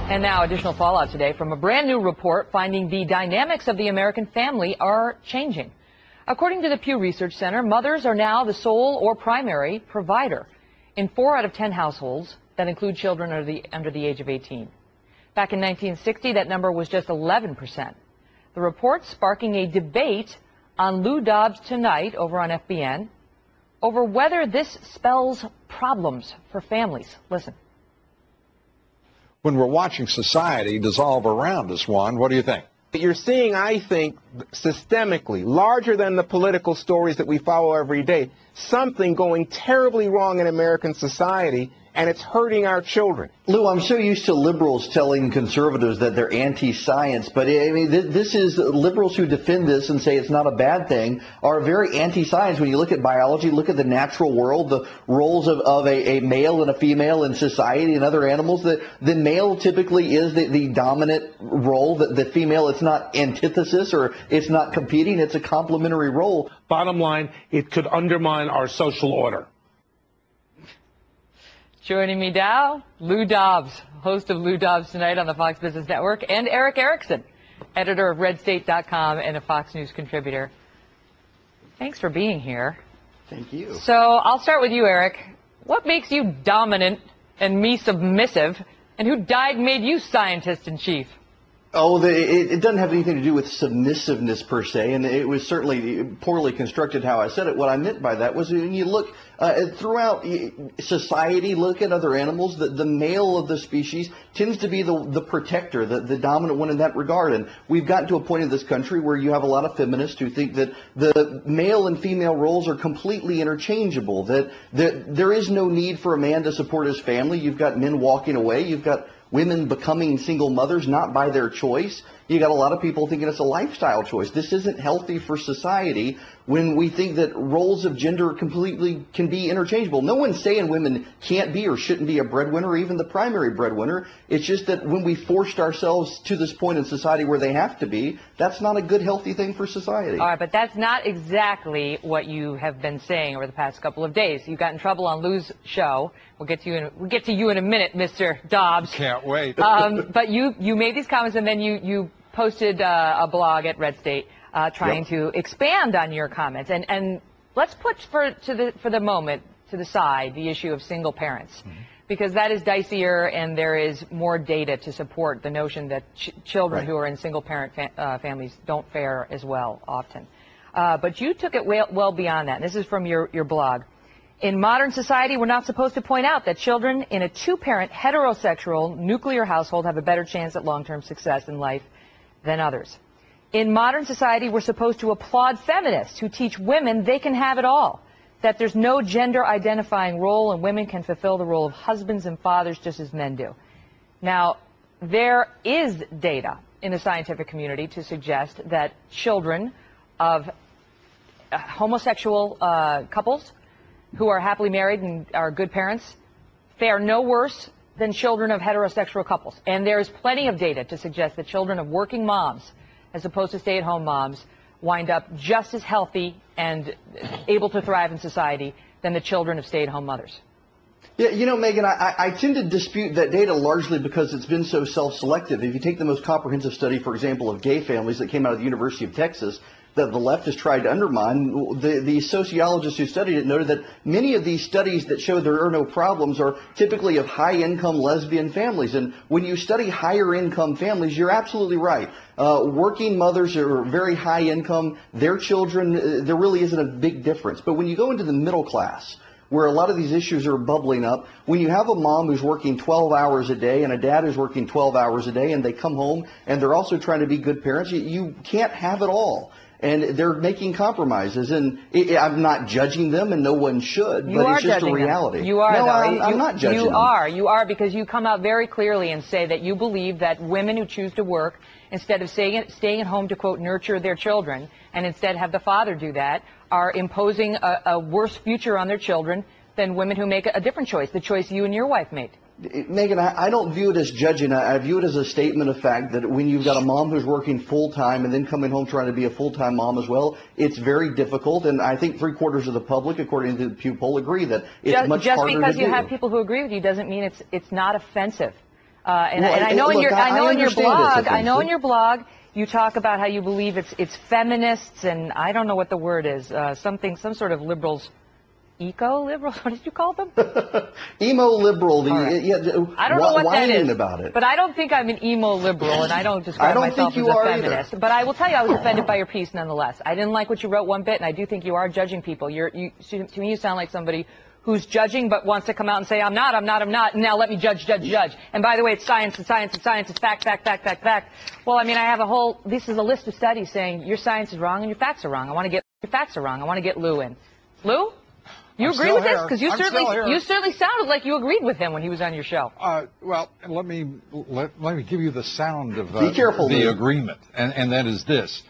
And now additional fallout today from a brand new report finding the dynamics of the American family are changing. According to the Pew Research Center, mothers are now the sole or primary provider in 4 out of 10 households that include children under the age of 18. Back in 1960, that number was just 11%. The report sparking a debate on Lou Dobbs Tonight over on FBN over whether this spells problems for families. Listen. When we're watching society dissolve around us, Juan, what do you think? You're seeing, I think, systemically, larger than the political stories that we follow every day, something going terribly wrong in American society, and it's hurting our children. Lou, I'm so used to liberals telling conservatives that they're anti-science, but I mean, this is liberals who defend this and say it's not a bad thing are very anti-science. When you look at biology, look at the natural world, the roles of a male and a female in society and other animals, the male typically is the dominant role, the female, it's not antithesis or it's not competing, it's a complementary role. Bottom line, it could undermine our social order. Joining me now, Lou Dobbs, host of Lou Dobbs Tonight on the Fox Business Network, and Erick Erickson, editor of RedState.com and a Fox News contributor. Thanks for being here. Thank you. So I'll start with you, Eric. What makes you dominant and me submissive, and who made you scientist-in-chief? Oh, it doesn't have anything to do with submissiveness per se, and it was certainly poorly constructed how I said it. What I meant by that was when you look throughout society, look at other animals, the male of the species tends to be the protector, the dominant one in that regard. And we've gotten to a point in this country where you have a lot of feminists who think that the male and female roles are completely interchangeable, that there is no need for a man to support his family. You've got men walking away. You've got women becoming single mothers, not by their choice. You got a lot of people thinking it's a lifestyle choice. This isn't healthy for society when we think that roles of gender completely can be interchangeable. No one's saying women can't be or shouldn't be a breadwinner or even the primary breadwinner. It's just that when we forced ourselves to this point in society where they have to be, that's not a good, healthy thing for society. All right, but that's not exactly what you have been saying over the past couple of days. You got in trouble on Lou's show. We'll get to you in a minute, Mr. Dobbs. Can't wait. But you made these comments, and then you posted a blog at Red State trying to expand on your comments. And let's put for the moment to the side the issue of single parents, because that is dicier, and there is more data to support the notion that children who are in single parent families don't fare as well often. But you took it well beyond that. And this is from your blog. In modern society, we're not supposed to point out that children in a 2-parent heterosexual nuclear household have a better chance at long-term success in life than others. In modern society, we're supposed to applaud feminists who teach women they can have it all, that there's no gender-identifying role and women can fulfill the role of husbands and fathers just as men do. Now, there is data in the scientific community to suggest that children of homosexual couples who are happily married and are good parents fare no worse than children of heterosexual couples. And there's plenty of data to suggest that children of working moms, as opposed to stay-at-home moms, wind up just as healthy and able to thrive in society than the children of stay-at-home mothers. Yeah, you know, Megan, I tend to dispute that data largely because it's been so self-selective. If you take the most comprehensive study, for example, of gay families that came out of the University of Texas, that the left has tried to undermine, the sociologists who studied it noted that many of these studies that show there are no problems are typically of high-income lesbian families. And when you study higher-income families, you're absolutely right. Working mothers are very high-income. Their children, there really isn't a big difference. But when you go into the middle class, where a lot of these issues are bubbling up, when you have a mom who's working 12 hours a day and a dad who's working 12 hours a day and they come home and they're also trying to be good parents, you can't have it all. And they're making compromises, and I'm not judging them, and no one should, but it's just a reality. You are. No, I'm not judging them. You are, because you come out very clearly and say that you believe that women who choose to work, instead of staying at home to, quote, nurture their children, and instead have the father do that, are imposing a worse future on their children than women who make a different choice, the choice you and your wife made. Megan, I don't view it as judging. I view it as a statement of fact that when you've got a mom who's working full-time and then coming home trying to be a full-time mom as well, it's very difficult. And I think 3/4 of the public, according to the Pew poll, agree that it's much harder to do. Just because you have people who agree with you doesn't mean it's not offensive. And I know in look, your, I know in your understand this, blog, I know eventually. in your blog, you talk about how you believe it's feminists, and I don't know what the word is, some sort of liberals, eco-liberals, what did you call them? Emo liberal. right. Yeah, I don't know what that is, about it. but I don't think I'm an emo liberal, and I don't describe I don't myself think as you a are feminist. either. But I will tell you, I was offended by your piece nonetheless. I didn't like what you wrote one bit, and I do think you are judging people. To me, you sound like somebody who's judging but wants to come out and say, I'm not, now let me judge. And by the way, it's science, it's fact. Well, I mean, I have this is a list of studies saying your science is wrong and your facts are wrong. I want to get Lou in. Lou? You agree with this? Because you certainly sounded like you agreed with him when he was on your show. Well, let me give you the sound of Be careful, the Lou. agreement, and that is this.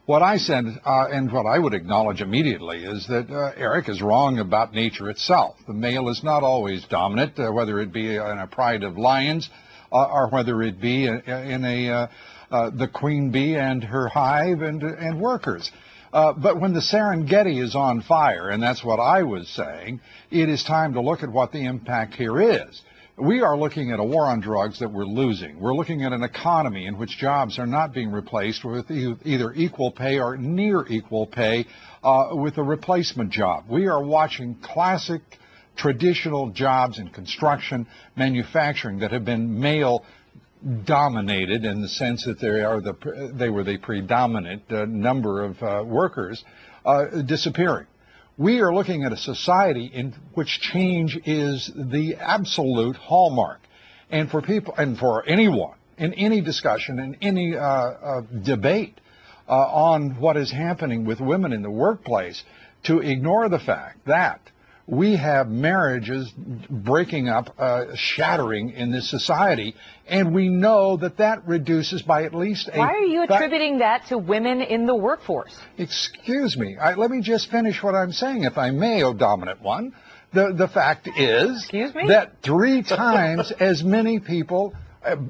What I said, and what I would acknowledge immediately, is that Eric is wrong about nature itself. The male is not always dominant, whether it be in a pride of lions, or whether it be in the queen bee and her hive and workers. But when the Serengeti is on fire, and that's what I was saying, it is time to look at what the impact here is. We are looking at a war on drugs that we're losing. We're looking at an economy in which jobs are not being replaced with either equal pay or near equal pay with a replacement job. We are watching classic traditional jobs in construction, manufacturing that have been male dominated in the sense that they were the predominant number of workers disappearing. We are looking at a society in which change is the absolute hallmark. And for people, and for anyone, in any discussion, in any debate on what is happening with women in the workplace, to ignore the fact that we have marriages breaking up, shattering in this society, and we know that reduces by at least Why are you attributing that to women in the workforce? Excuse me. Let me just finish what I'm saying, if I may, O dominant one. The fact is Excuse me? that 3 times as many people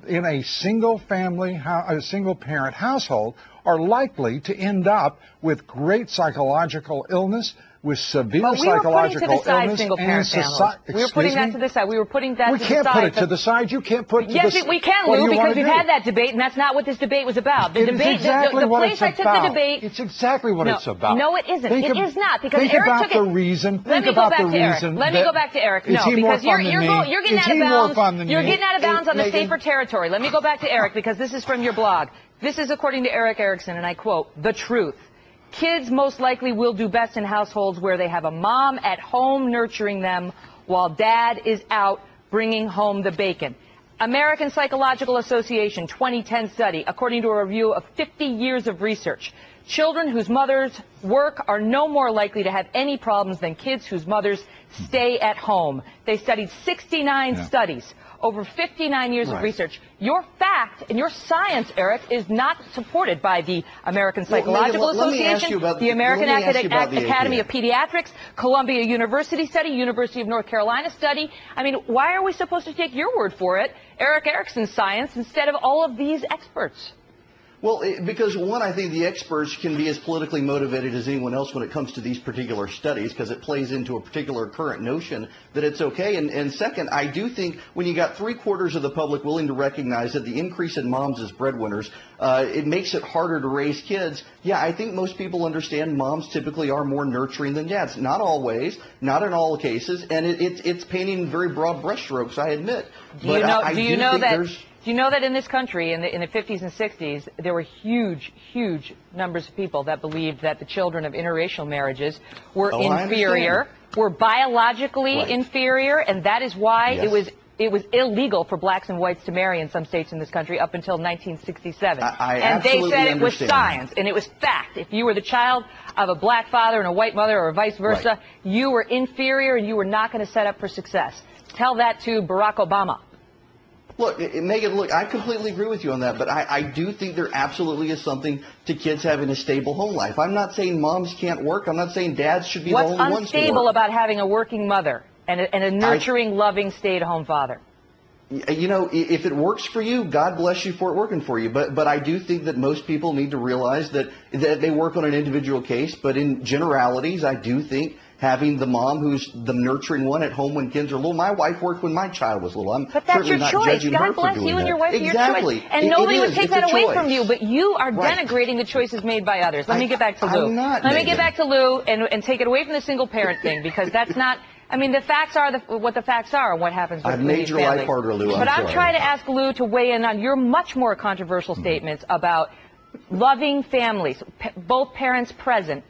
in a single parent household are likely to end up with great psychological illness, with severe psychological illness, and society. We were putting that to the side. We were putting that to the side. We can't put it to the side. You can't put it to the side. Yes, we can, Lou, because we've had that debate, and that's not what this debate was about. The debate, exactly the what place it's I took about. the debate. It's exactly what it's about. No, it isn't. It is not, because think Eric about took the it. reason. Let me go back to Eric. Let me go back to Eric. No, because you're getting out of bounds. You're getting out of bounds on the safer territory. Let me go back to Eric, because this is from your blog. This is according to Eric Erickson, and I quote, "The truth. Kids most likely will do best in households where they have a mom at home nurturing them while dad is out bringing home the bacon." American Psychological Association 2010 study, according to a review of 50 years of research. Children whose mothers work are no more likely to have any problems than kids whose mothers stay at home. They studied 69 studies over 59 years of research. Your fact and your science, Eric, is not supported by the American Psychological Association, the American Academy of Pediatrics, Columbia University study, University of North Carolina study. I mean, why are we supposed to take your word for it, Eric Erickson's science, instead of all of these experts? Well, because one, I think the experts can be as politically motivated as anyone else when it comes to these particular studies, because it plays into a particular current notion that it's okay. And second, I do think when you got 3/4 of the public willing to recognize that the increase in moms as breadwinners, it makes it harder to raise kids. Yeah, I think most people understand moms typically are more nurturing than dads. Not always, not in all cases, and it's painting very broad brushstrokes, I admit. Do you know that in this country, in the 50s and 60s, there were huge numbers of people that believed that the children of interracial marriages were inferior, were biologically inferior, and that is why it was illegal for blacks and whites to marry in some states in this country up until 1967. And they said it was science and it was fact. If you were the child of a black father and a white mother or vice versa, you were inferior and you were not going to set up for success. Tell that to Barack Obama. Look, Megan, look, I completely agree with you on that, but I do think there absolutely is something to kids having a stable home life. I'm not saying moms can't work. I'm not saying dads should be the only ones to work. What's unstable about having a working mother and a nurturing, loving, stay-at-home father? You know, if it works for you, God bless you for it working for you. But I do think that most people need to realize that they work on an individual case. But in generalities, I do think having the mom who's the nurturing one at home when kids are little. My wife worked when my child was little. I'm But that's certainly your not choice. judging her God for bless doing you and that. your wife. Exactly. Your choice. And It nobody would is. take It's that a away choice. from you. But you are Right. denigrating the choices made by others. Let me get back to Lou. I'm not, Let me Megan. get back to Lou and take it away from the single parent thing, because that's not. I mean, the facts are what the facts are and what happens with I've made these your families. life harder, Lou. But I'm sorry. trying to ask Lou to weigh in on your much more controversial statements about loving families, both parents present,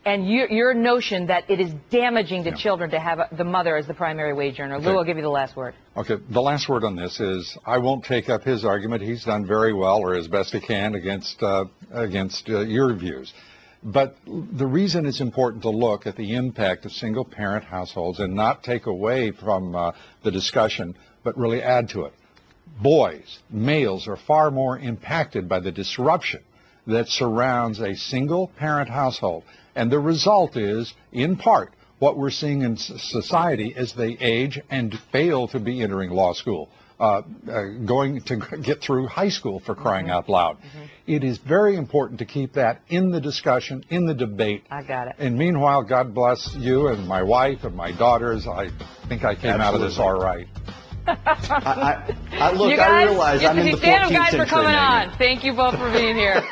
and your notion that it is damaging to children to have the mother as the primary wage earner. Lou, I'll give you the last word. Okay, the last word on this is I won't take up his argument. He's done very well, or as best he can, against your views. But the reason it's important to look at the impact of single-parent households and not take away from the discussion, but really add to it. Boys, males, are far more impacted by the disruption that surrounds a single-parent household. And the result is, in part, what we're seeing in society as they age and fail to be entering law school, going to get through high school, for crying out loud. It is very important to keep that in the discussion, in the debate. I got it. And meanwhile, God bless you and my wife and my daughters. I think I came out of this all right. Look, You guys, I realize I'm in the 14th stand up, guys, century, for coming Megan. on. Thank you both for being here.